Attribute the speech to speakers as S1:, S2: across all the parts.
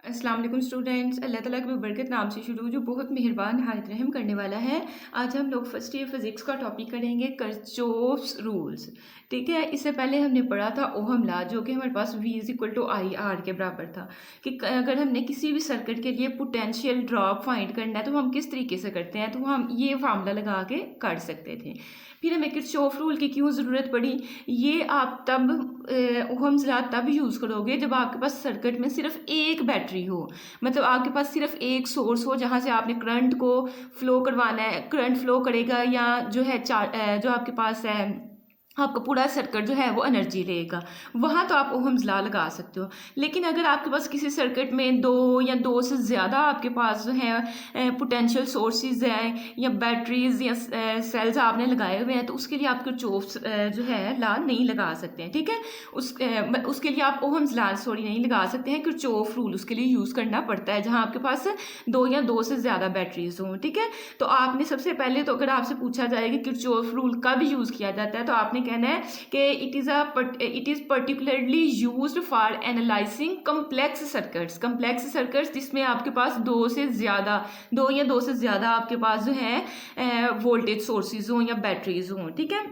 S1: अस्सलाम वालेकुम स्टूडेंट्स। अल्लाह ताला की बरकत नाम से शुरू जो बहुत मेहरबान नहायत रहम करने वाला है। आज हम लोग फर्स्ट ईयर फिज़िक्स का टॉपिक करेंगे किरचॉफ्स रूल्स। ठीक है, इससे पहले हमने पढ़ा था ओहम लॉ जो कि हमारे पास V is equal to I R के बराबर था कि अगर हमने किसी भी सर्किट के लिए पोटेंशियल ड्रॉप फाइंड करना है तो हम किस तरीके से करते हैं, तो हम ये फार्मूला लगा के कर सकते थे। फिर हमें किरचॉफ रूल की क्यों ज़रूरत पड़ी, ये आप तब ओहम्स लॉ तब यूज़ करोगे जब आपके पास सर्किट में सिर्फ एक बैटरी हो, मतलब आपके पास सिर्फ एक सोर्स हो जहाँ से आपने करंट को फ्लो करवाना है, करंट फ्लो करेगा या जो है जो आपके पास है आपका पूरा सर्किट जो है वो एनर्जी लेगा, वहाँ तो आप ओहम्स लॉ लगा सकते हो। लेकिन अगर आपके पास किसी सर्किट में दो या दो से ज़्यादा आपके पास जो है पोटेंशियल सोर्सेज हैं या बैटरीज या सेल्स आपने लगाए हुए हैं, तो उसके लिए आप किरचॉफ्स जो है लॉ नहीं लगा सकते हैं। ठीक है, उसके लिए आप ओहम्स लॉ नहीं लगा सकते हैं, किरचॉफ रूल उसके लिए यूज़ करना पड़ता है जहाँ आपके पास दो या दो से ज़्यादा बैटरीज हों। ठीक है, तो आपने सबसे पहले तो अगर आपसे पूछा जाए कि किरचॉफ रूल कब यूज़ किया जाता है, तो आपने कहना है कि it is particularly used for analysing complex circuits जिसमें आपके पास दो या दो से ज़्यादा आपके पास जो है वोल्टेज सोर्सेज हों या बैटरीज हों। ठीक है,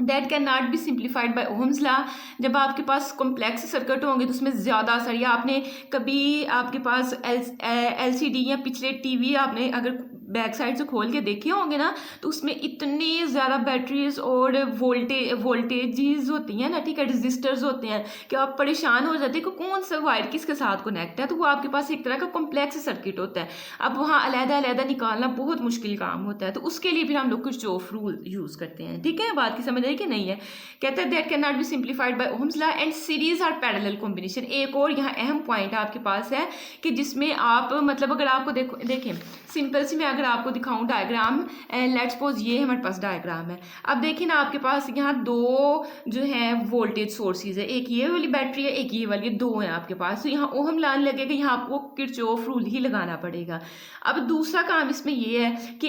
S1: that can not be simplified by Ohm's law. जब आपके पास कॉम्प्लेक्स सर्किट होंगे तो उसमें ज़्यादा सारी आपने कभी आपके पास LCD या पिछले टीवी आपने अगर बैक साइड से खोल के देखे होंगे ना, तो उसमें इतनी ज़्यादा बैटरीज और वोल्टेजेस होती हैं ना, ठीक है, रजिस्टर्स होते हैं कि आप परेशान हो जाते हैं कि कौन सा वायर किसके साथ कनेक्ट है। तो वो आपके पास एक तरह का कॉम्प्लेक्स सर्किट होता है। अब वहाँ अलग-अलग निकालना बहुत मुश्किल काम होता है, तो उसके लिए फिर हम लोग किरचॉफ रूल यूज़ करते हैं। ठीक है, बात की समझ आई कि नहीं है। कहते हैं that can not be simplified by Ohm's law and series or parallel combination. एक और यहाँ अहम पॉइंट आपके पास है कि जिसमें आप मतलब अगर आपको देखें सिंपल सी मैं अगर आपको दिखाऊं डायग्राम, लेट्स सपोज ये हमारे पास डायग्राम है। अब देखिए ना, आपके पास यहाँ दो जो है वोल्टेज सोर्सेज है, एक ये वाली बैटरी है, एक ये वाली, दो है आपके पास। तो यहाँ ओहम लॉ लगेगा, यहाँ आपको किरचॉफ रूल ही लगाना पड़ेगा। अब दूसरा काम इसमें ये है कि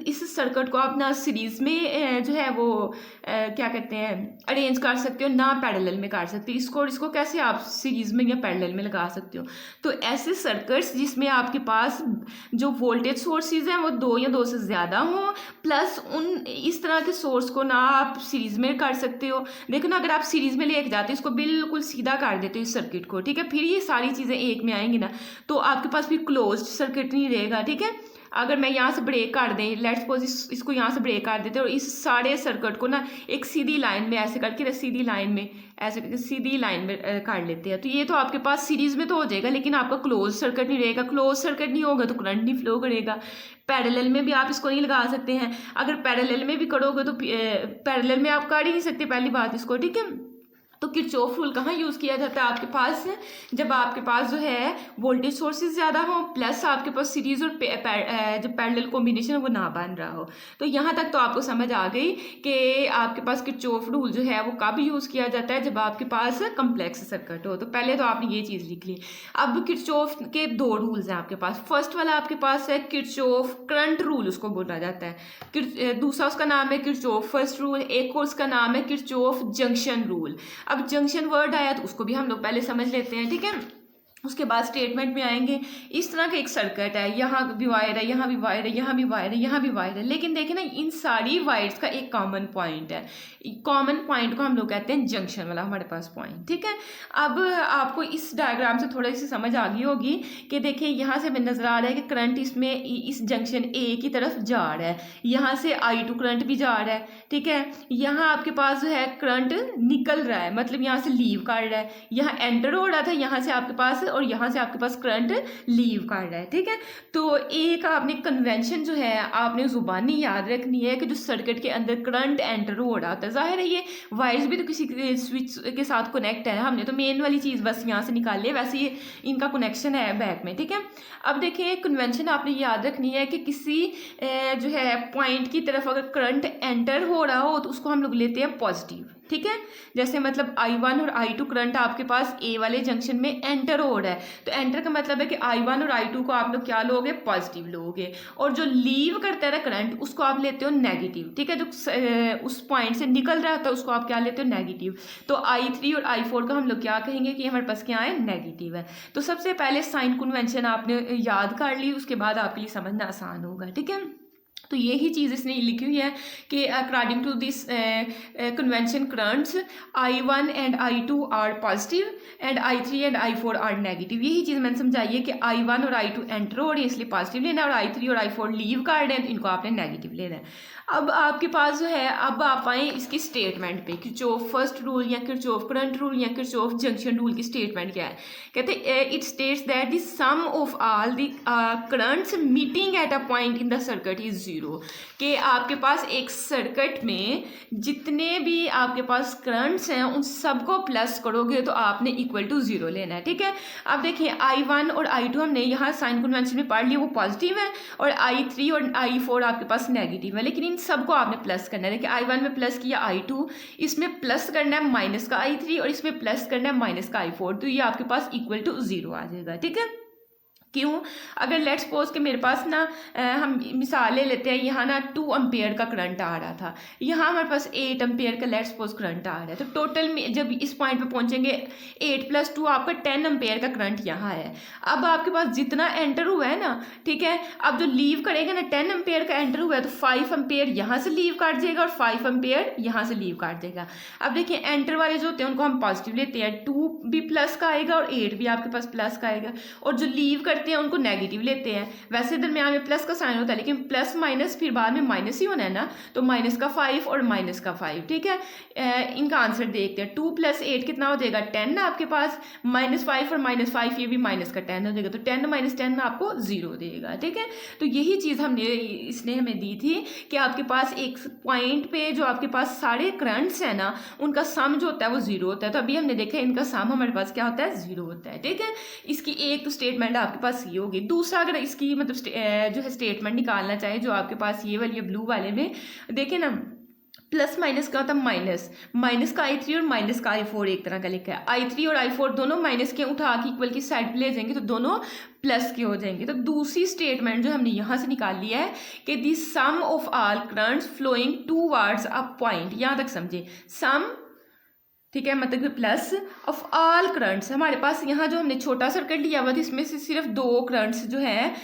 S1: इस सर्किट को आप ना सीरीज में जो है वो क्या कहते हैं अरेंज कर सकते हो, ना पैरेलल में कर सकते हो। इसको कैसे आप सीरीज में या पैरेलल में लगा सकते हो, तो ऐसे सर्किट्स जिसमें आपके पास जो वोल्टेज सोर्सेज हैं वो दो या दो से ज़्यादा हों, प्लस इस तरह के सोर्स को ना आप सीरीज में कर सकते हो। देखो ना, अगर आप सीरीज में लेके जाते हो, इसको बिल्कुल सीधा कर देते हो इस सर्किट को, ठीक है, फिर ये सारी चीज़ें एक में आएंगी ना, तो आपके पास फिर क्लोज्ड सर्किट नहीं रहेगा। ठीक है, अगर मैं यहाँ से ब्रेक कर दें, लेट्स सपोज इसको यहाँ से ब्रेक कर देते हैं और इस सारे सर्किट को ना एक सीधी लाइन में ऐसे करके सीधी लाइन में ऐसे सीधी लाइन में कर लेते हैं, तो ये तो आपके पास सीरीज में तो हो जाएगा, लेकिन आपका क्लोज सर्किट नहीं रहेगा। क्लोज सर्किट नहीं होगा तो करंट नहीं फ्लो करेगा। पैरेलल में भी आप इसको नहीं लगा सकते हैं। अगर पैरेलल में भी करोगे तो पैरेलल में आप कर ही नहीं सकते, पहली बात इसको। ठीक है, तो किरचॉफ रूल कहाँ यूज़ किया जाता है आपके पास, जब आपके पास जो है वोल्टेज सोर्सेज ज़्यादा हो, प्लस आपके पास सीरीज और जो पैरेलल कॉम्बिनेशन वो ना बन रहा हो। तो यहाँ तक तो आपको समझ आ गई कि आपके पास किरचॉफ रूल जो है वो कब यूज़ किया जाता है, जब आपके पास कम्प्लेक्स सर्किट हो। तो पहले तो आपने ये चीज़ लिख ली। अब किरचॉफ के दो रूल्स हैं आपके पास। फर्स्ट वाला आपके पास है किरचॉफ करंट रूल, उसको बोला जाता है। दूसरा उसका नाम है किरचॉफ फर्स्ट रूल, एक और उसका नाम है किरचॉफ जंक्शन रूल। अब जंक्शन वर्ड आया तो उसको भी हम लोग पहले समझ लेते हैं। ठीक है, उसके बाद स्टेटमेंट में आएंगे। इस तरह का एक सर्किट है, यहाँ भी वायर है, यहाँ भी वायर है, यहाँ भी वायर है, यहाँ भी वायर है, लेकिन देखें ना, इन सारी वायर्स का एक कॉमन पॉइंट है। कॉमन पॉइंट को हम लोग कहते हैं जंक्शन वाला हमारे पास पॉइंट। ठीक है, अब आपको इस डायग्राम से थोड़ी सी समझ आ गई होगी कि देखिए यहाँ से हमें नजर आ रहा है कि करंट इसमें इस जंक्शन ए की तरफ जा रहा है, यहाँ से I2 करंट भी जा रहा है। ठीक है, यहाँ आपके पास जो है करंट निकल रहा है, मतलब यहाँ से लीव कर रहा है, यहाँ एंटर हो रहा था, यहाँ से आपके पास और यहाँ से आपके पास करंट लीव कर रहा है। ठीक है, तो एक आपने कन्वेंशन जो है आपने जुबानी याद रखनी है कि जो सर्किट के अंदर करंट एंटर हो रहा होता है, जाहिर है ये वायर्स भी तो किसी स्विच के साथ कनेक्ट है, हमने तो मेन वाली चीज़ बस यहाँ से निकाल लिया, वैसे ये इनका कनेक्शन है बैक में। ठीक है, अब देखिए कन्वेंशन आपने याद रखनी है कि किसी जो है पॉइंट की तरफ अगर करंट एंटर हो रहा हो तो उसको हम लोग लेते हैं पॉजिटिव। ठीक है। जैसे मतलब I1 और I2 करंट आपके पास ए वाले जंक्शन में एंटर हो रहा है, तो एंटर का मतलब है कि I1 और I2 को आप लोग क्या लोगे, पॉजिटिव लोगे, और जो लीव करता है ना करंट उसको आप लेते हो नेगेटिव, ठीक है। जो उस पॉइंट से निकल रहा होता है उसको आप क्या लेते हो, नेगेटिव। तो I3 और I4 का हम लोग क्या कहेंगे कि हमारे पास क्या है, नेगेटिव है। तो सबसे पहले साइन कन्वेंशन आपने याद कर ली, उसके बाद आपके लिए समझना आसान होगा, ठीक है। तो यही चीज़ इसने लिखी हुई है कि according to this convention currents I1 and I2 are positive and I3 and I4 are negative. यही चीज़ मैंने समझाई है कि I1 और I2 एंटर हो रही है इसलिए पॉजिटिव लेना है, और I3 और I4 लीव कर रहे हैं इनको आपने नेगेटिव लेना है। अब आपके पास जो है, अब आप आए इसकी स्टेटमेंट पे, किरचॉफ फर्स्ट रूल या किरचॉफ करंट रूल या किरचॉफ जंक्शन रूल की स्टेटमेंट क्या है। कहते it states that the sum of all the currents meeting at a point in the circuit is zero. कि आपके पास एक सर्किट में जितने भी आपके पास करंट्स हैं उन सबको प्लस करोगे तो आपने इक्वल टू जीरो लेना है, ठीक है। अब देखिए I1 और I2 हमने यहाँ साइन कन्वेंशन में पढ़ लिया, वो पॉजिटिव है, और I3 और I4 आपके पास नेगेटिव है, लेकिन इन सबको आपने प्लस करना है। देखिए I1 में प्लस किया I2, इसमें प्लस करना है माइनस का I3, और इसमें प्लस करना है माइनस का I4, तो ये आपके पास इक्वल टू जीरो आ जाएगा, ठीक है। क्यों, अगर लेट्स सपोज कि मेरे पास ना हम मिसाल ले लेते हैं, यहाँ ना 2 एम्पेयर का करंट आ रहा था, यहाँ हमारे पास 8 एम्पेयर का लेट्स सपोज करंट आ रहा है, तो टोटल में जब इस पॉइंट पे पहुँचेंगे 8 + 2 आपका 10 एम्पेयर का करंट यहाँ है। अब आपके पास जितना एंटर हुआ है ना, ठीक है, अब जो लीव करेगा ना 10 एम्पेयर का एंटर हुआ है तो 5 एम्पेयर यहाँ से लीव काट जाएगा और 5 एम्पेयर यहाँ से लीव काट जाएगा। अब देखिए एंटर वाले जो होते हैं उनको हम पॉजिटिव लेते हैं, 2 भी प्लस का आएगा और 8 भी आपके पास प्लस का आएगा, और जो लीव करते हैं उनको नेगेटिव लेते हैं। वैसे दरमियान में प्लस का साइन होता है लेकिन प्लस माइनस फिर बाद में माइनस ही होना है ना, तो माइनस का 5 और माइनस का 5, ठीक है। इनका आंसर देखते हैं, 2 + 8 कितना हो जाएगा, 10 ना आपके पास, -5 और -5 ये भी माइनस का 10 हो जाएगा, तो 10 - 10 आपको 0 देगा, ठीक है। तो यही चीज़ हमने इसने हमें दी थी कि आपके पास एक पॉइंट पे जो आपके पास सारे करंट्स हैं ना उनका सम जो होता है वो 0 होता है। तो अभी हमने देखा इनका सम हमारे पास क्या होता है, 0 होता है, ठीक है। इसकी एक तो स्टेटमेंट आपके पास ये होगी। दूसरा, अगर इसकी मतलब जो है स्टेटमेंट निकालना चाहे, जो आपके पास ये वाली ब्लू वाले में देखें ना, प्लस माइनस का होता है माइनस का I3 और माइनस का I4 एक तरह का लिखा है। I3 और I4 दोनों माइनस के उठा के इक्वल की साइड पे ले जाएंगे तो दोनों प्लस के हो जाएंगे। तो दूसरी स्टेटमेंट जो हमने यहाँ से निकाल लिया है कि the sum of all currents flowing towards a point, यहाँ तक समझे, सम, ठीक है, मतलब प्लस ऑफ ऑल करंट्स। हमारे पास यहाँ जो हमने छोटा सर्किट लिया हुआ था इसमें से सिर्फ 2 करंट्स जो है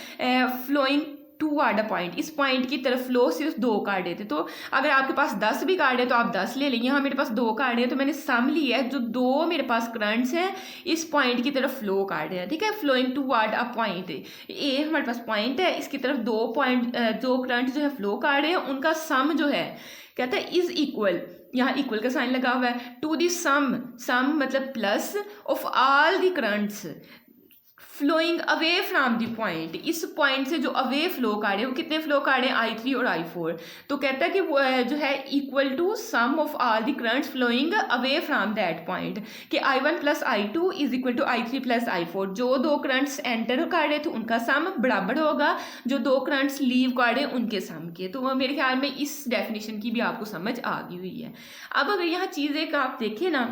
S1: फ्लोइंग टूवर्ड अ पॉइंट, इस पॉइंट की तरफ फ्लो सिर्फ 2 कार्ड है। तो अगर आपके पास 10 भी कार्ड है तो आप 10 ले लेंगे। यहाँ मेरे पास 2 कार्ड है तो मैंने सम लिया है, जो 2 मेरे पास करंट्स हैं इस पॉइंट की तरफ फ्लो कार्ड है, ठीक है, फ्लोइंग टूवर्ड अ पॉइंट। ये हमारे पास पॉइंट है, इसकी तरफ 2 करंट जो है फ्लो कार्ड है, उनका सम जो है कहता है इज इक्वल, यहाँ इक्वल का साइन लगा हुआ है, टू दी सम मतलब plus of all the currents flowing away from the point, इस पॉइंट से जो अवे फ्लो कर रहे हैं वो कितने फ्लो कर रहे हैं, I3 और I4। तो कहता है कि वो जो है equal to sum of all the currents flowing away from that point, कि I1 + I2 is equal to I3 + I4। जो 2 करंट्स एंटर कर रहे थे उनका सम बराबर होगा जो 2 करंट्स लीव कर रहे हैं उनके सम के। तो मेरे ख्याल में इस डेफिनेशन की भी आपको समझ आ गई हुई है। अब अगर यहाँ चीज़ एक आप देखें ना,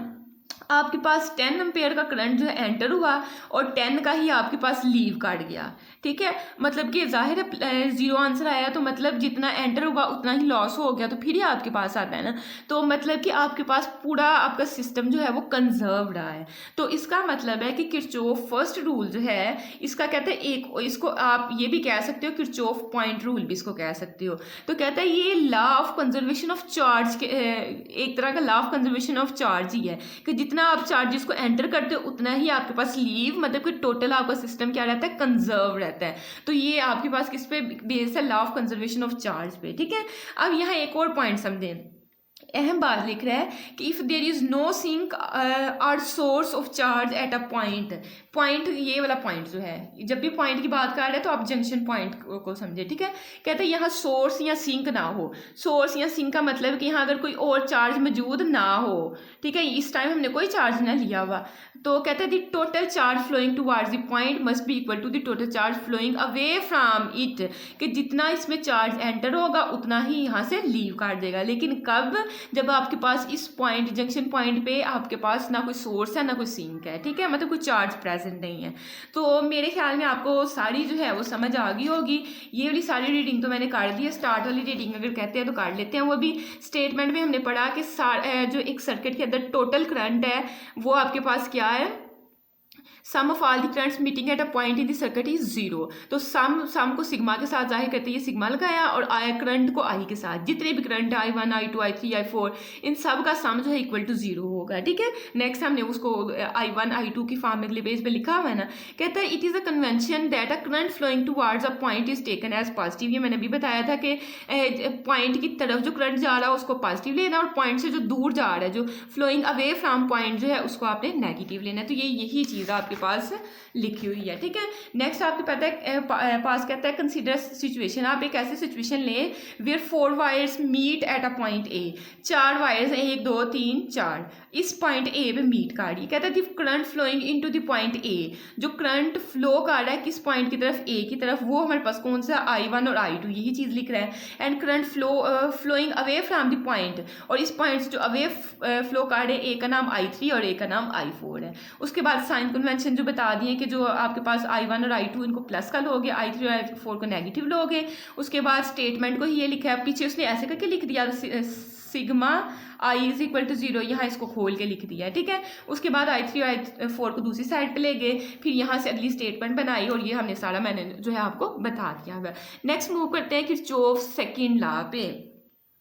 S1: आपके पास 10 एम्पेयर का करंट जो है एंटर हुआ और 10 का ही आपके पास लीव काट गया, ठीक है, मतलब कि जाहिर है 0 आंसर आया, तो मतलब जितना एंटर होगा उतना ही लॉस हो गया, तो फिर ही आपके पास आता है ना, तो मतलब कि आपके पास पूरा आपका सिस्टम जो है वो कंजर्व रहा है। तो इसका मतलब है कि किरचॉफ फर्स्ट रूल जो है इसका कहते हैं एक, इसको आप ये भी कह सकते हो किरचॉफ पॉइंट रूल भी इसको कह सकते हो। तो कहता है ये law of conservation of charge के एक तरह का law of conservation of charge ही है कि जितना आप चार्जेस को एंटर करते हो उतना ही आपके पास लीव, मतलब कि टोटल आपका सिस्टम क्या रहता है, कंजर्व रहता है। तो ये आपके पास किस पे बेस है, law of conservation of charge पे, ठीक है। अब यहाँ एक और पॉइंट समझें, अहम बात लिख रहा है कि if there is no sink or source of charge at a point, ये वाला पॉइंट जो है, जब भी पॉइंट की बात कर रहे हैं तो आप जंक्शन पॉइंट को समझे, ठीक है। कहते हैं यहाँ सोर्स या सिंक ना हो, सोर्स या सिंक का मतलब कि यहाँ अगर कोई और चार्ज मौजूद ना हो, ठीक है, इस टाइम हमने कोई चार्ज ना लिया हुआ, तो कहते हैं the total charge flowing towards the point must be equal to the total charge flowing away from it, कि जितना इसमें चार्ज एंटर होगा उतना ही यहाँ से लीव कर देगा। लेकिन कब? जब आपके पास इस पॉइंट जंक्शन पॉइंट पे आपके पास ना कोई सोर्स है ना कोई सिंक है, ठीक है, मतलब कोई चार्ज प्रेजेंट नहीं है। तो मेरे ख्याल में आपको सारी जो है वो समझ आ गई होगी। ये वाली सारी रीडिंग तो मैंने कर दी है, स्टार्ट वाली रीडिंग अगर कहते हैं तो कर लेते हैं। वो भी स्टेटमेंट में हमने पढ़ा कि जो एक सर्किट के अंदर टोटल करंट है वो आपके पास क्या है, sum of all the currents meeting at a point in the circuit is zero. तो सम को सिग्मा के साथ जाहिर करते हैं, ये सिग्मा लगाया, और करंट को आई के साथ, जितने भी current I1 I2 I3 I4 इन सब का सम जो है इक्वल टू जीरो होगा, ठीक है। नेक्स्ट हमने उसको I1 I2 की फॉर्म में अगले पेज पे लिखा हुआ है ना, कहता है it is a convention that a current flowing towards a point is taken as positive. ये मैंने भी बताया था कि पॉइंट की तरफ जो करंट जा रहा है उसको पॉजिटिव लेना, और पॉइंट से जो दूर जा रहा है, जो फ्लोइंग अवे फ्रॉम पॉइंट जो है, उसको आपने नेगेटिव लेना है। तो यही चीज़ आपके पास लिखी हुई है, ठीक है। नेक्स्ट आपके पता है पास कहता है कंसीडर सिचुएशन। आप एक ऐसी सिचुएशन लें where 4 wires meet at a point A. 4 wires 1 2 3 4 इस पॉइंट ए पे मीट कर रही है। कहता है current flowing into the point A, जो करंट फ्लो कर रहा है किस पॉइंट की तरफ, ए की तरफ, वो हमारे पास कौन सा I1 और I2, यही चीज़ लिख रहा है। And current flowing away from the point, और इस पॉइंट से जो अवे फ्लो कर रहे हैं, ए का नाम I3 और ए का नाम I4 है। उसके बाद साइन कन्वेंशन जो बता दिए कि जो आपके पास I1 और I2 इनको प्लस का लोगे, I3 और I4 को नेगेटिव लोगे। उसके बाद स्टेटमेंट को ही ये लिखा है, पीछे उसने ऐसे करके लिख दिया sigma I is equal to zero, यहाँ इसको खोल के लिख दिया है, ठीक है। उसके बाद I3 और I4 को दूसरी साइड पे ले गए, फिर यहाँ से अगली स्टेटमेंट बनाई, और ये हमने सारा मैंने जो है आपको बता दिया हुआ। नेक्स्ट मूव करते हैं किरचॉफ सेकंड लॉ पे,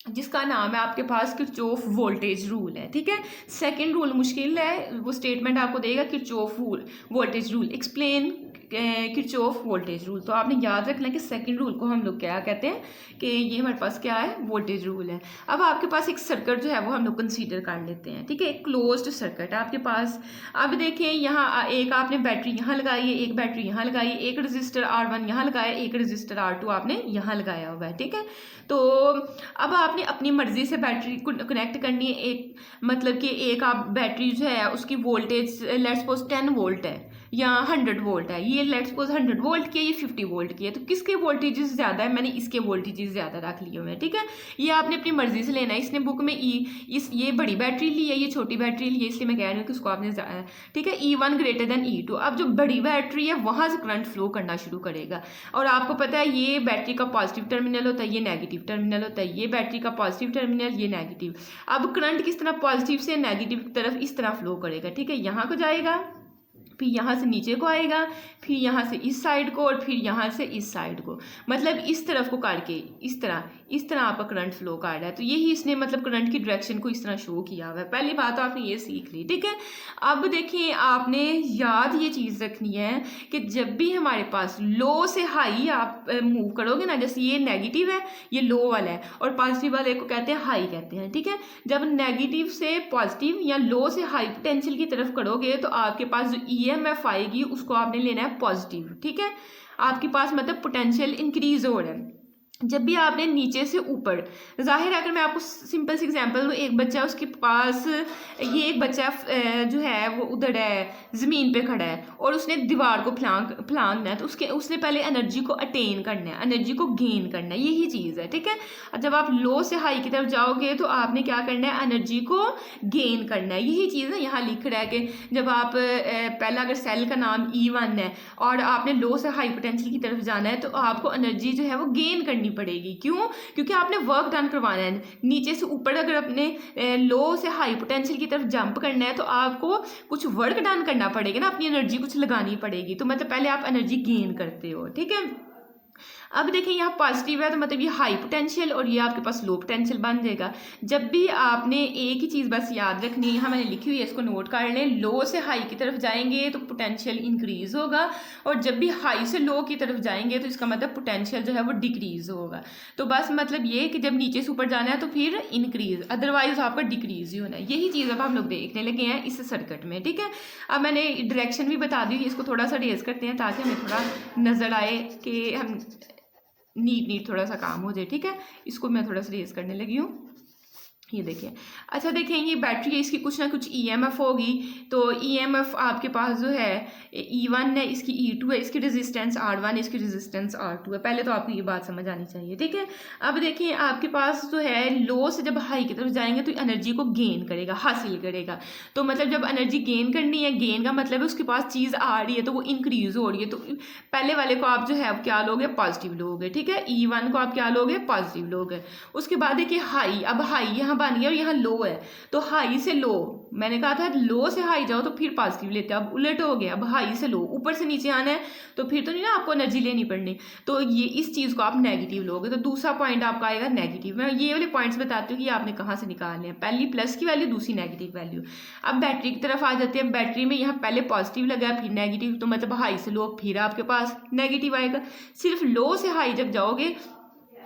S1: जिसका नाम है आपके पास किरचॉफ वोल्टेज रूल है, ठीक है। सेकंड रूल मुश्किल है, वो स्टेटमेंट आपको देगा Kirchhoff voltage rule, explain Kirchhoff voltage rule. तो आपने याद रखना कि सेकंड रूल को हम लोग क्या कहते हैं, कि ये हमारे पास क्या है, वोल्टेज रूल है। अब आपके पास एक सर्किट जो है वो हम लोग कंसीडर कर लेते हैं, ठीक है। एक क्लोज्ड सर्किट है आपके पास। अब देखें यहाँ एक आपने बैटरी यहाँ लगाई है, एक बैटरी यहाँ लगाई, एक रजिस्टर R1 यहाँ लगाया, एक रजिस्टर R2 आपने यहाँ लगाया हुआ है, ठीक है। तो अब आपने अपनी मर्जी से बैटरी को कनेक्ट करनी है। एक मतलब कि एक आप बैटरी जो है उसकी वोल्टेज लेट्स सपोज 10 वोल्ट है या 100 वोल्ट है, ये लेट्स सपोज 100 वोल्ट की है, ये 50 वोल्ट की है। तो किसके वोल्टेजेस ज़्यादा है, मैंने इसके वोल्टेजेस ज़्यादा रख लिए हुए हैं, ठीक है। ये आपने अपनी मर्जी से लेना है। इसने बुक में ये बड़ी बैटरी ली है, ये छोटी बैटरी ली है, इसलिए मैं कह रही हूँ कि उसको आपने, ठीक है, E1 ग्रेटर देन E2। अब जो बड़ी बैटरी है वहाँ से करंट फ्लो करना शुरू करेगा, और आपको पता है ये बैटरी का पॉजिटिव टर्मिनल होता है, ये नेगेटिव टर्मिनल होता है, ये बैटरी का पॉजिटिव टर्मिनल, ये नेगेटिव। अब करंट किस तरह पॉजिटिव से नेगेटिव की तरफ इस तरह फ्लो करेगा, ठीक है। यहाँ को जाएगा, फिर यहाँ से नीचे को आएगा, फिर यहाँ से इस साइड को, और फिर यहाँ से इस साइड को, मतलब इस तरफ को करके इस तरह आपका करंट फ्लो कर रहा है। तो यही इसने मतलब करंट की डायरेक्शन को इस तरह शो किया हुआ है। पहली बात तो आपने ये सीख ली, ठीक है। अब देखिए आपने याद ये चीज़ रखनी है कि जब भी हमारे पास लो से हाई आप मूव करोगे ना, जैसे ये नेगेटिव है, ये लो वाला है, और पॉजिटिव वाले को कहते हैं हाई कहते हैं, ठीक है। जब नेगेटिव से पॉजिटिव या लो से हाई पोटेंशियल की तरफ करोगे तो आपके पास जो EMF आएगी उसको आपने लेना है पॉजिटिव, ठीक है। आपके पास मतलब पोटेंशियल इंक्रीज हो रहा है। जब भी आपने नीचे से ऊपर, जाहिर है, अगर मैं आपको सिंपल सी एग्जांपल दूँ, एक बच्चा उसके पास, ये एक बच्चा जो है वो उधर है, ज़मीन पे खड़ा है, और उसने दीवार को फलांगना है, तो उसने पहले एनर्जी को अटेन करना है, एनर्जी को गेन करना है, यही चीज़ है, ठीक है। जब आप लो से हाई की तरफ जाओगे तो आपने क्या करना है, एनर्जी को गेन करना है, यही चीज़ है। यहाँ लिख रहा है कि जब आप पहला अगर सेल का नाम E1 है और आपने लो से हाई पोटेंशियल की तरफ जाना है, तो आपको एनर्जी जो है वो गेन करनी पड़ेगी। क्यों? क्योंकि आपने वर्क डन करवाना है। नीचे से ऊपर अगर अपने लो से हाई पोटेंशियल की तरफ जंप करना है तो आपको कुछ वर्क डन करना पड़ेगा ना, अपनी एनर्जी कुछ लगानी पड़ेगी। तो मतलब पहले आप एनर्जी गेन करते हो, ठीक है। अब देखिए यहाँ पॉजिटिव है तो मतलब ये हाई पोटेंशियल और ये आपके पास लो पोटेंशियल बन जाएगा। जब भी आपने एक ही चीज़ बस याद रखनी है, यहाँ मैंने लिखी हुई है, इसको नोट कर लें। लो से हाई की तरफ जाएंगे तो पोटेंशियल इंक्रीज होगा, और जब भी हाई से लो की तरफ जाएंगे तो इसका मतलब पोटेंशियल जो है वो डिक्रीज होगा। तो बस मतलब ये कि जब नीचे से ऊपर जाना है तो फिर इंक्रीज, अदरवाइज आपका डिक्रीज ही होना है। यही चीज़ अब हम लोग देखने लगे हैं इस सर्किट में, ठीक है। अब मैंने डायरेक्शन भी बता दी, इसको थोड़ा सा रेज करते हैं ताकि हमें थोड़ा नज़र आए कि हम नीट थोड़ा सा काम हो जाए, ठीक है। इसको मैं थोड़ा सा रेज करने लगी हूँ। ये देखिए। अच्छा देखें, ये बैटरी है, इसकी कुछ ना कुछ ईएमएफ होगी। तो ईएमएफ आपके पास जो है E1 है, इसकी E2 है, इसकी रेजिस्टेंस R1 है, इसकी रेजिस्टेंस R2 है। पहले तो आपको ये बात समझ आनी चाहिए, ठीक है। अब देखिए आपके पास जो है लो से जब हाई की तरफ जाएंगे तो एनर्जी को गेन करेगा, हासिल करेगा। तो मतलब जब एनर्जी गेन करनी है, गेन का मतलब है उसके पास चीज़ आ रही है तो वो इंक्रीज हो रही है। तो पहले वाले को आप जो है अब क्या लोगे, पॉजिटिव लोगे, ठीक है। E1 को आप क्या लोगे, पॉजिटिव लोगे। उसके बाद देखिए हाई, अब हाई यहाँ बन गया और यहाँ लो है, तो हाई से लो, मैंने कहा था लो से हाई जाओ तो फिर पॉजिटिव लेते हैं, अब उलट हो गया। अब हाई से लो, ऊपर से नीचे आना है तो फिर तो नहीं ना आपको एनर्जी लेनी पड़नी, तो ये इस चीज़ को आप नेगेटिव लोगे। तो दूसरा पॉइंट आपका आएगा नेगेटिव। मैं ये वाले पॉइंट्स बताती हूँ कि आपने कहाँ से निकालने हैं, पहली प्लस की वैल्यू, दूसरी नेगेटिव वैल्यू। अब बैटरी की तरफ आ जाते हैं। बैटरी में यहाँ पहले पॉजिटिव लगा फिर नेगेटिव, तो मतलब हाई से लो फिर आपके पास नेगेटिव आएगा। सिर्फ लो से हाई जब जाओगे,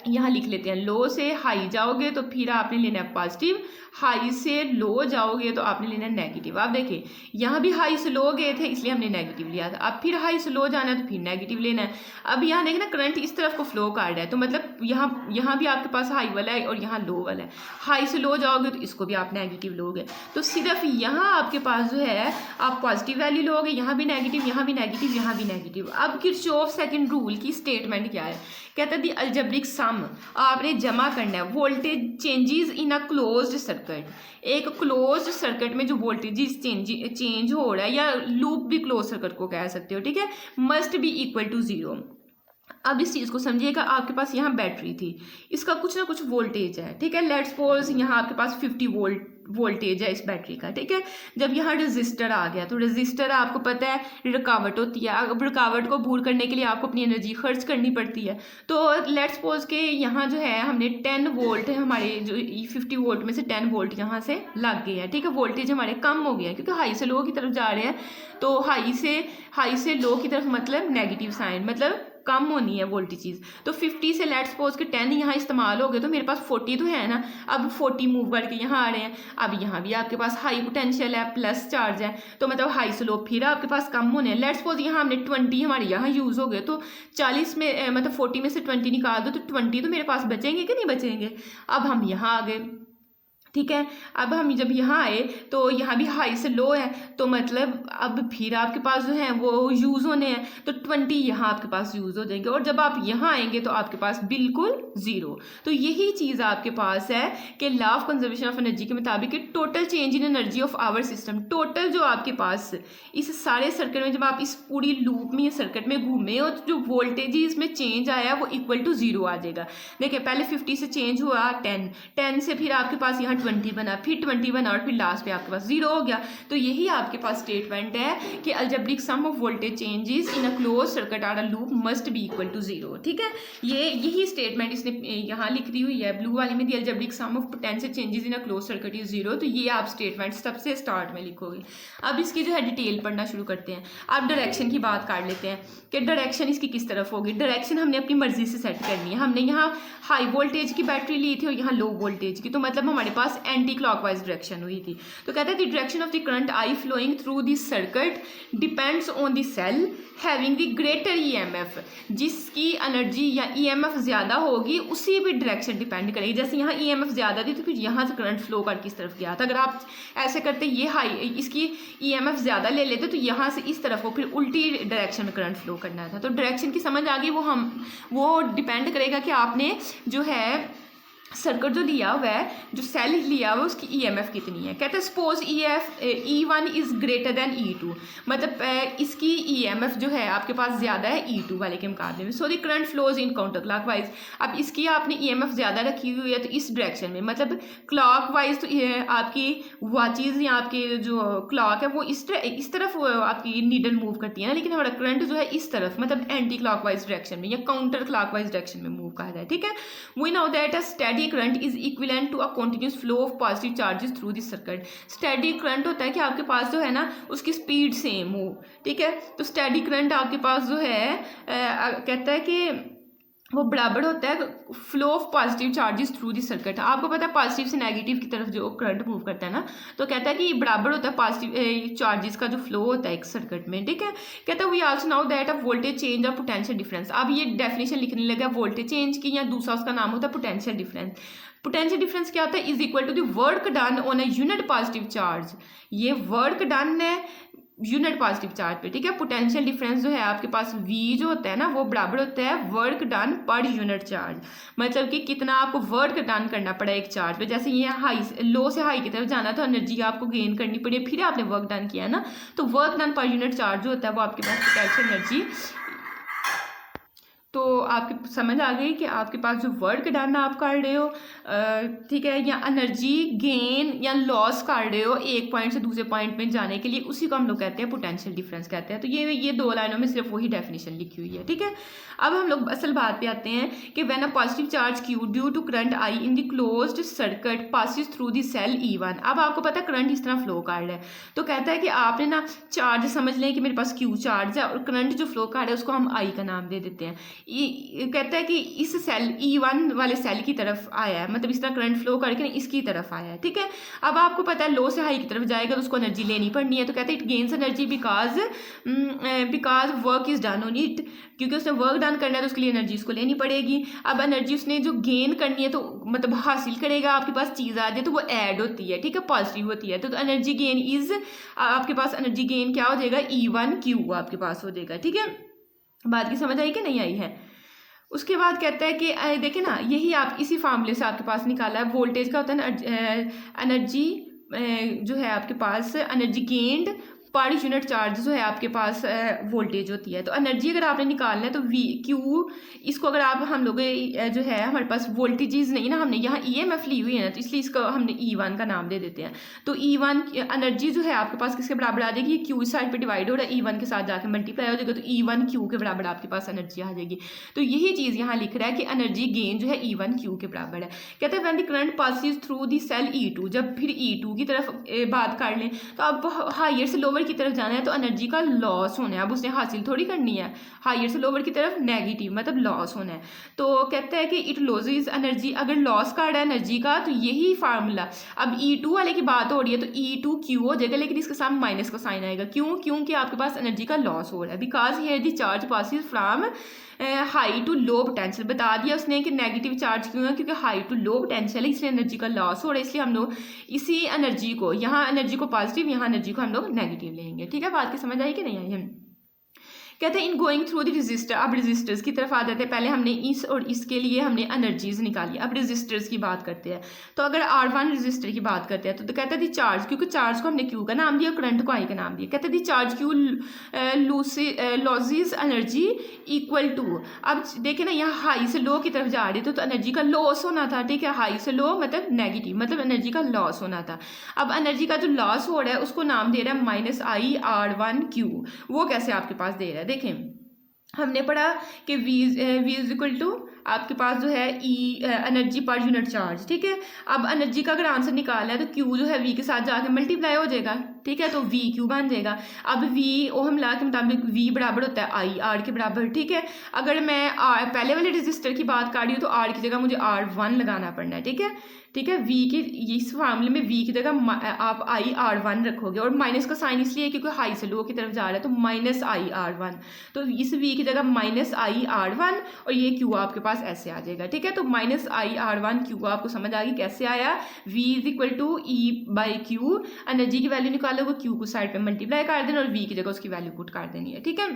S1: यहाँ लिख लेते हैं, लो से हाई जाओगे तो फिर आपने लेना है पॉजिटिव, हाई से लो जाओगे तो आपने लेना है नेगेटिव। आप देखिए यहाँ भी हाई से लो गए थे इसलिए हमने नेगेटिव लिया था, अब फिर हाई से लो जाना है तो फिर नेगेटिव लेना है। अब यहाँ देखना करंट इस तरफ को फ्लो कर रहा है, तो मतलब यहाँ भी आपके पास हाई वाला है और यहाँ लो वाला है। हाई से लो जाओगे तो इसको भी आप नेगेटिव लोगे, तो सिर्फ यहाँ आपके पास जो है आप पॉजिटिव वैल्यू लोगे, यहाँ भी नेगेटिव, यहाँ भी नेगेटिव, यहाँ भी नेगेटिव। अब किरचॉफ सेकंड रूल की स्टेटमेंट क्या है, कहता है दी अलजेब्रिक सम आपने जमा करना है voltage changes in a closed circuit. एक क्लोज्ड सर्किट में जो वोल्टेज चेंज हो रहा है, या लूप भी क्लोज सर्किट को कह सकते हो, ठीक है, मस्ट बी इक्वल टू 0। अब इस चीज़ को समझिएगा, आपके पास यहाँ बैटरी थी, इसका कुछ ना कुछ वोल्टेज है, ठीक है। लेट्स सपोज यहाँ आपके पास 50 वोल्टेज है इस बैटरी का, ठीक है। जब यहाँ रजिस्टर आ गया, तो रजिस्टर आपको पता है रिकावट होती है, अब रिकावट को दूर करने के लिए आपको अपनी एनर्जी खर्च करनी पड़ती है। तो लेट्स सपोज के यहाँ जो है हमने 10 वोल्ट है, हमारे जो 50 वोल्ट में से 10 वोल्ट यहाँ से लग गए हैं, ठीक है। वोल्टेज हमारे कम हो गया क्योंकि हाई से लो की तरफ जा रहे हैं, तो हाई से लो की तरफ मतलब नेगेटिव साइन, मतलब कम होनी है वोल्टेज। तो 50 से लेट्स सपोज के 10 यहाँ इस्तेमाल हो गए, तो मेरे पास 40 तो है ना, अब 40 मूव करके यहाँ आ रहे हैं। अब यहाँ भी आपके पास हाई पोटेंशियल है, प्लस चार्ज है, तो मतलब हाई से लो फिर आपके पास कम होने हैं। लेट्स सपोज यहाँ हमने 20 हमारे यहाँ यूज़ हो गए, तो 40 में मतलब 40 में से 20 निकाल दो तो 20 तो मेरे पास बचेंगे कि नहीं बचेंगे। अब हम यहाँ आ गए, ठीक है। अब हम जब यहाँ आए तो यहाँ भी हाई से लो है, तो मतलब अब फिर आपके पास जो है वो यूज़ होने हैं, तो 20 यहाँ आपके पास यूज़ हो जाएंगे, और जब आप यहाँ आएंगे तो आपके पास बिल्कुल 0। तो यही चीज़ आपके पास है कि law of conservation of energy के मुताबिक total change in energy of our system, total जो आपके पास इस सारे सर्किट में, जब आप इस पूरी लूप में सर्किट में घूमे और जो वोल्टेज इसमें चेंज आया वो इक्वल टू 0 आ जाएगा। देखिए पहले 50 से चेंज हुआ 10 से फिर आपके पास यहाँ 20 बना, फिर 20 बना, और फिर लास्ट पे आपके पास 0 हो गया। तो यही आपके पास स्टेटमेंट है कि algebraic sum of voltage changes in a close circuit or a loop must be equal to 0, ठीक है। यही स्टेटमेंट इसने यहाँ लिख दी हुई है ब्लू वाली में, the algebraic sum of potential changes in a close circuit is 0। तो ये आप स्टेटमेंट सबसे स्टार्ट में लिखोगे। अब इसकी जो है डिटेल पढ़ना शुरू करते हैं। आप डायरेक्शन की बात कर लेते हैं कि डायरेक्शन इसकी किस तरफ होगी। डायरेक्शन हमने अपनी मर्जी से सेट करनी है। हमने यहाँ हाई वोल्टेज की बैटरी ली थी और यहाँ लो वोल्टेज की, तो मतलब हमारे पास एंटी क्लॉकवाइज डायरेक्शन हुई थी। तो कहता है the direction of the current I flowing through the circuit depends on the cell having the greater EMF. जिसकी एनर्जी या ईएमएफ ज़्यादा होगी उसी भी डायरेक्शन डिपेंड करेगी। जैसे यहाँ ईएमएफ ज़्यादा थी तो फिर यहाँ से करंट फ्लो कर किस तरफ गया था। अगर आप ऐसे करते ये हाई इसकी ईएमएफ ज़्यादा ले लेते तो यहाँ से इस तरफ को फिर उल्टी डायरेक्शन में करंट फ्लो करना था। तो डायरेक्शन की समझ आ गई। वो डिपेंड करेगा कि आपने जो है सर्किट जो लिया हुआ है, जो सेल लिया हुआ है उसकी ईएमएफ कितनी है। कहते हैं suppose E1 is greater than E2, मतलब इसकी ईएमएफ जो है आपके पास ज़्यादा है E2 वाले के मुकाबले में। So the current flows in counter clockwise. अब इसकी आपने ईएमएफ ज़्यादा रखी हुई है तो इस डायरेक्शन में, मतलब क्लॉकवाइज तो आपकी वॉचेज या आपके जो क्लॉक है वो इस तरफ आपकी नीडल मूव करती है ना, लेकिन हमारा करंट जो है इस तरफ, मतलब एंटी क्लॉकवाइज डायरेक्शन में या काउंटर क्लॉकवाइज डायरेक्शन में मूव कर रहा है, ठीक है। We know that a steady current is equivalent to a continuous flow of positive charges through this circuit. Steady current होता है कि आपके पास जो है ना उसकी स्पीड सेम हो, ठीक है। तो स्टेडी करंट आपके पास जो है कहता है कि वो बराबर होता है flow of positive charges through the circuit. आपको पता है पॉजिटिव से नेगेटिव की तरफ जो करंट मूव करता है ना, तो कहता है कि बराबर होता है पॉजिटिव चार्जेस का जो फ्लो होता है एक सर्किट में, ठीक है। कहता है we also now that a voltage change और पोटेंशियल डिफरेंस। अब ये डेफिनेशन लिखने लगा वोल्टेज चेंज की, या दूसरा उसका नाम होता है पोटेंशियल डिफरेंस। पोटेंशियल डिफरेंस क्या होता है, is equal to the work done on a unit positive charge. ये वर्क डन है यूनिट पॉजिटिव चार्ज पे, ठीक है। पोटेंशियल डिफरेंस जो है आपके पास V जो होता है ना, वो बराबर होता है वर्क डन पर यूनिट चार्ज। मतलब कि कितना आपको वर्क डन करना पड़ा एक चार्ज पे। जैसे ये हाई, लो से हाई की तरफ जाना तो एनर्जी आपको गेन करनी पड़ी, फिर आपने वर्क डन किया है ना, तो वर्क डन पर यूनिट चार्ज जो होता है वो आपके पास पोटेंशियल एनर्जी। तो आपकी समझ आ गई कि आपके पास जो वर्क डन आप कर रहे हो, ठीक है, या एनर्जी गेन या लॉस कर रहे हो एक पॉइंट से दूसरे पॉइंट में जाने के लिए, उसी को हम लोग कहते हैं पोटेंशियल डिफरेंस कहते हैं। तो ये 2 लाइनों में सिर्फ वही डेफिनेशन लिखी हुई है, ठीक है। अब हम लोग असल बात पे आते हैं कि when a positive charge Q due to current I in the closed circuit passes through the cell E1। अब आपको पता है करंट इस तरह फ्लो कर रहा है, तो कहता है कि आपने ना चार्ज समझ लें कि मेरे पास Q चार्ज है और करंट जो फ्लो कर रहा है उसको हम I का नाम दे देते हैं। कहता है कि इस सेल E1 वाले सेल की तरफ आया है, मतलब इस तरह करंट फ्लो करके ना इसकी तरफ आया है, ठीक है। अब आपको पता है लो से हाई की तरफ जाएगा तो उसको एनर्जी लेनी पड़नी है, तो कहते हैं it gains energy because work is done on it, क्योंकि उसने वर्क डन करना है तो उसके लिए एनर्जी उसको लेनी पड़ेगी। अब एनर्जी उसने जो गेन करनी है तो मतलब हासिल करेगा, आपके पास चीज़ आ जाए तो वो ऐड होती है, ठीक है, पॉजिटिव होती है। तो एनर्जी गेन इज, आपके पास एनर्जी गेन क्या हो जाएगा, E1Q आपके पास हो जाएगा, ठीक है। बात की समझ आई कि नहीं आई है। उसके बाद कहता है कि देखिए ना, यही आप इसी फार्मूले से आपके पास निकाला है। वोल्टेज का होता है ना, एनर्जी जो है आपके पास energy gained per unit charge जो है आपके पास वोल्टेज होती है। तो एनर्जी अगर आपने निकालना है तो Q, इसको अगर आप हम लोग जो है हमारे पास वोल्टेजेस नहीं ना, हमने यहाँ EMF ली हुई है ना, तो इसलिए इसको हमने E1 का नाम दे देते हैं। तो E1 एनर्जी जो है आपके पास किसके बराबर आ जाएगी, Q इस साइड पे डिवाइड हो रहा है, E1 के साथ जाके मल्टीप्लाई हो जाएगा, तो E1Q के बराबर आपके पास एनर्जी आ जाएगी। तो यही चीज़ यहाँ लिख रहा है कि एनर्जी गेन जो है E1Q के बराबर है। कहते हैं when the current passes through the cell E2, जब फिर E2 की तरफ बात कर लें तो अब हायर से लोअर की तरफ जाना है तो एनर्जी का लॉस होना है। अब उसने हासिल थोड़ी करनी है, हायर से लोअर की तरफ नेगेटिव मतलब लॉस होना है। तो कहता है कि इट लॉसेस एनर्जी, अगर लॉस कर रहा है एनर्जी का तो यही फार्मूला। अब E2 वाले की बात हो रही है तो E2Q हो जाएगा, लेकिन इसके साथ माइनस का साइन आएगा। क्यों? क्योंकि आपके पास एनर्जी का लॉस हो रहा है, because here the charge passes from high to low potential. बता दिया उसने कि नेगेटिव चार्ज क्यों है, क्योंकि हाई टू लो पोटेंशियल है, इसलिए एनर्जी का लॉस हो रहा है। इसलिए हम लोग इसी एनर्जी को, यहाँ एनर्जी को पॉजिटिव, यहाँ एनर्जी को हम लोग नेगेटिव लेंगे, ठीक है। बात की समझ आई कि नहीं आई है। कहते हैं in going through the register, अब रजिस्टर्स की तरफ आ जाते हैं। पहले हमने इस और इसके लिए हमने एनर्जीज निकाली, अब रजिस्टर्स की बात करते हैं। तो अगर R1 रजिस्टर की बात करते हैं तो कहते हैं दी चार्ज, क्योंकि चार्ज को हमने Q का नाम दिया, करंट को I का नाम दिया। कहते हैं the charge Q loses energy equal to, अब देखें ना यहाँ हाई से लो की तरफ जा रही थी तो एनर्जी का लॉस होना था, ठीक है। हाई से लो मतलब नेगेटिव, मतलब एनर्जी का लॉस होना था। अब एनर्जी का जो लॉस हो रहा है उसको नाम दे रहा है -IR1Q। वो कैसे आपके पास दे रहा है, देखें हमने पढ़ा कि V इज इक्वल टू आपके पास जो है एनर्जी पर यूनिट चार्ज, ठीक है। अब एनर्जी का अगर आंसर निकालना है तो Q जो है V के साथ जाके मल्टीप्लाई हो जाएगा, ठीक है, तो VQ बन जाएगा। अब V ओहम लॉ के मुताबिक V बराबर होता है I R के बराबर, ठीक है। अगर मैं पहले वाले रजिस्टर की बात कर रही हूँ तो R की जगह मुझे R1 लगाना पड़ना है, ठीक है, ठीक है। V की इस मामले में V की जगह आप IR1 रखोगे, और माइनस का साइन इसलिए क्योंकि हाई से लो की तरफ जा रहा है तो -IR1, तो इस V की जगह -IR1 और ये Q आपके पास ऐसे आ जाएगा, ठीक है। तो -IR1Q आपको समझ आ गई कैसे आया। V is equal to E/Q, energy की वैल्यू निकालो, वो Q को साइड पे मल्टीप्लाई कर देना और V की जगह उसकी वैल्यू पुट कर देनी है, ठीक है।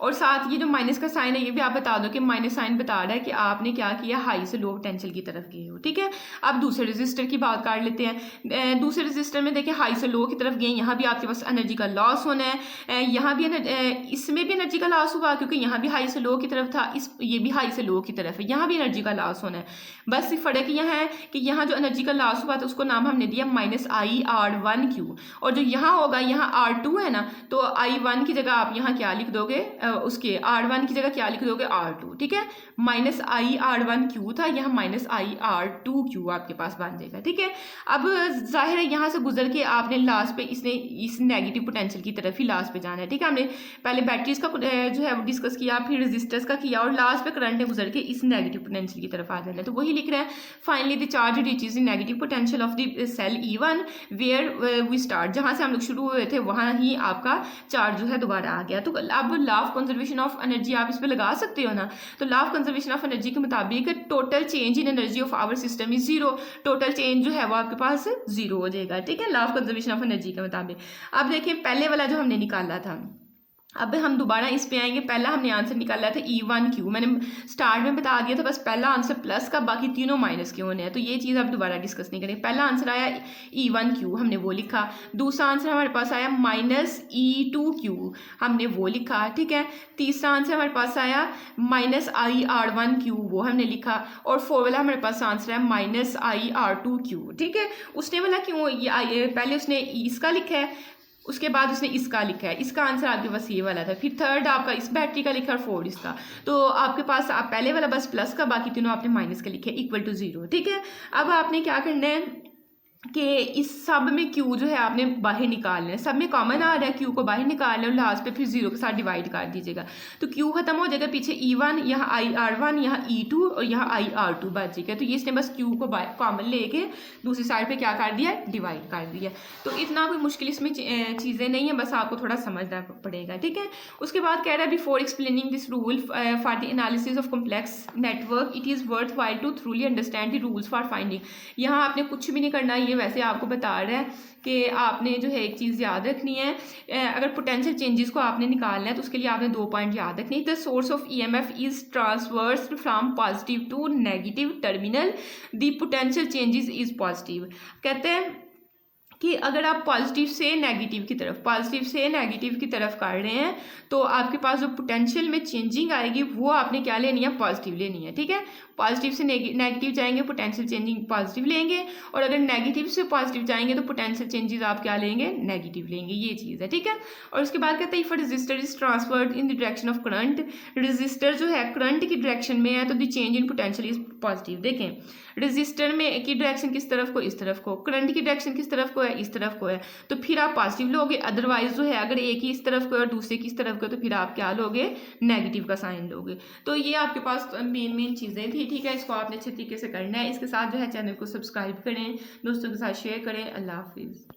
S1: और साथ ये जो माइनस का साइन है ये भी आप बता दो कि माइनस साइन बता रहा है कि आपने क्या किया, हाई से लो पोटेंशियल की तरफ गए हो, ठीक है। अब दूसरे रजिस्टर की बात कर लेते हैं। दूसरे रजिस्टर में देखिए हाई से लो की तरफ गए, यहाँ भी आपके पास एनर्जी का लॉस होना है, यहाँ भी इसमें भी एनर्जी का लॉस हुआ क्योंकि यहाँ भी हाई से लो की तरफ था, ये भी हाई से लो की तरफ है, यहाँ भी एनर्जी का लॉस होना है। बस फ़र्क यह है कि यहाँ जो एनर्जी का लॉस हुआ था उसको नाम हमने दिया -IR1Q, और जो यहाँ होगा, यहाँ R2 है ना, तो I1 की जगह आप यहाँ क्या लिख दोगे, उसके R1 की जगह क्या लिख दोगे, R2, ठीक है। -IR1Q था, यहाँ -IR2Q आपके पास बन जाएगा, ठीक है। अब जाहिर है यहाँ से गुजर के आपने लास्ट पे इस नेगेटिव पोटेंशियल की तरफ ही लास्ट पे जाना है, ठीक है। हमने पहले बैटरीज का जो है वो डिस्कस किया, फिर रेजिस्टर्स का किया, और लास्ट पे करंट है गुजर के इस नेगेटिव पोटेंशियल की तरफ आ जाना है। तो वही लिख रहे हैं, finally the charge reaches the negative potential of the cell E1 where we start, जहाँ से हम लोग शुरू हुए थे वहाँ ही आपका चार्ज जो है दोबारा आ गया। तो अब law of conservation of energy आप इस पर लगा सकते हो ना। तो law of conservation of energy के मुताबिक total change in energy of our system is zero, total change जो है वो आपके पास जीरो हो जाएगा, ठीक है, law of conservation of energy के मुताबिक। अब देखिए पहले वाला जो हमने निकाला था, अब हम दोबारा इस पे आएंगे। पहला हमने आंसर निकाला था E1Q, मैंने स्टार्ट में बता दिया था, बस पहला आंसर प्लस का, बाकी तीनों माइनस के होने हैं, तो ये चीज़ अब दोबारा डिस्कस नहीं करेंगे। पहला आंसर आया E1Q, हमने वो लिखा। दूसरा आंसर हमारे पास आया -E2Q, हमने वो लिखा, ठीक है। तीसरा आंसर हमारे पास आया -IR1Q, वो हमने लिखा। और फोर वाला हमारे पास आंसर है -IR2Q, ठीक है। उसने वाला क्यों, ये पहले उसने इसका लिखा है, उसके बाद उसने इसका लिखा है, इसका आंसर आपके पास ये वाला था, फिर थर्ड आपका इस बैटरी का लिखा और फोर्थ इसका। तो आपके पास आप पहले वाला बस प्लस का, बाकी तीनों आपने माइनस का लिखे इक्वल टू जीरो, ठीक है। अब आपने क्या करना है कि इस सब में Q जो है आपने बाहर निकालना है, सब में कॉमन आ रहा है, Q को बाहर निकालना है और लास्ट पे फिर जीरो के साथ डिवाइड कर दीजिएगा। तो Q खत्म हो जाएगा, पीछे E1, यहाँ IR1, यहाँ E2 और यहाँ IR2 बच जाएगा। तो ये इसने बस Q को कॉमन लेके दूसरी साइड पे क्या कर दिया, डिवाइड कर दिया। तो इतना कोई मुश्किल इसमें चीज़ें नहीं है, बस आपको थोड़ा समझना पड़ेगा, ठीक है। उसके बाद कह रहा है before explaining this rule for the analysis of complex network it is worthwhile to thoroughly understand the rules for finding. यहाँ आपने कुछ भी नहीं करना, ये वैसे आपको बता रहा है कि आपने जो है एक चीज़ याद रखनी है। अगर पोटेंशियल चेंजेस को आपने निकालना है तो उसके लिए आपने 2 पॉइंट याद रखनी है। The source of EMF is transverse from positive to negative terminal, the potential changes is positive. कहते हैं कि अगर आप पॉजिटिव से नेगेटिव की तरफ कर रहे हैं तो आपके पास जो पोटेंशियल में चेंजिंग आएगी वो आपने क्या लेनी है, पॉजिटिव लेनी है, ठीक है। पॉजिटिव से नेगेटिव जाएंगे, पोटेंशियल चेंजिंग पॉजिटिव लेंगे, और अगर नेगेटिव से पॉजिटिव जाएंगे तो पोटेंशियल चेंजेस आप क्या लेंगे, नेगेटिव लेंगे, ये चीज़ है, ठीक है। और उसके बाद कहते हैं if register is transferred in the direction of current, register जो है करंट की डायरेक्शन में है तो the change in potential is positive. देखें रजिस्टर में की डायरेक्शन किस तरफ को, इस तरफ को, करंट की डायरेक्शन किस तरफ को है, इस तरफ को है, तो फिर आप पॉजिटिव लोगे। अदरवाइज जो है अगर एक ही इस तरफ को और दूसरे की इस तरफ को तो फिर आप क्या लोगे, नेगेटिव का साइन लोगे। तो ये आपके पास मेन चीज़ें थी, ठीक है। इसको आपने अच्छे तरीके से करना है। इसके साथ जो है चैनल को सब्सक्राइब करें, दोस्तों के साथ शेयर करें। अल्लाह हाफिज़।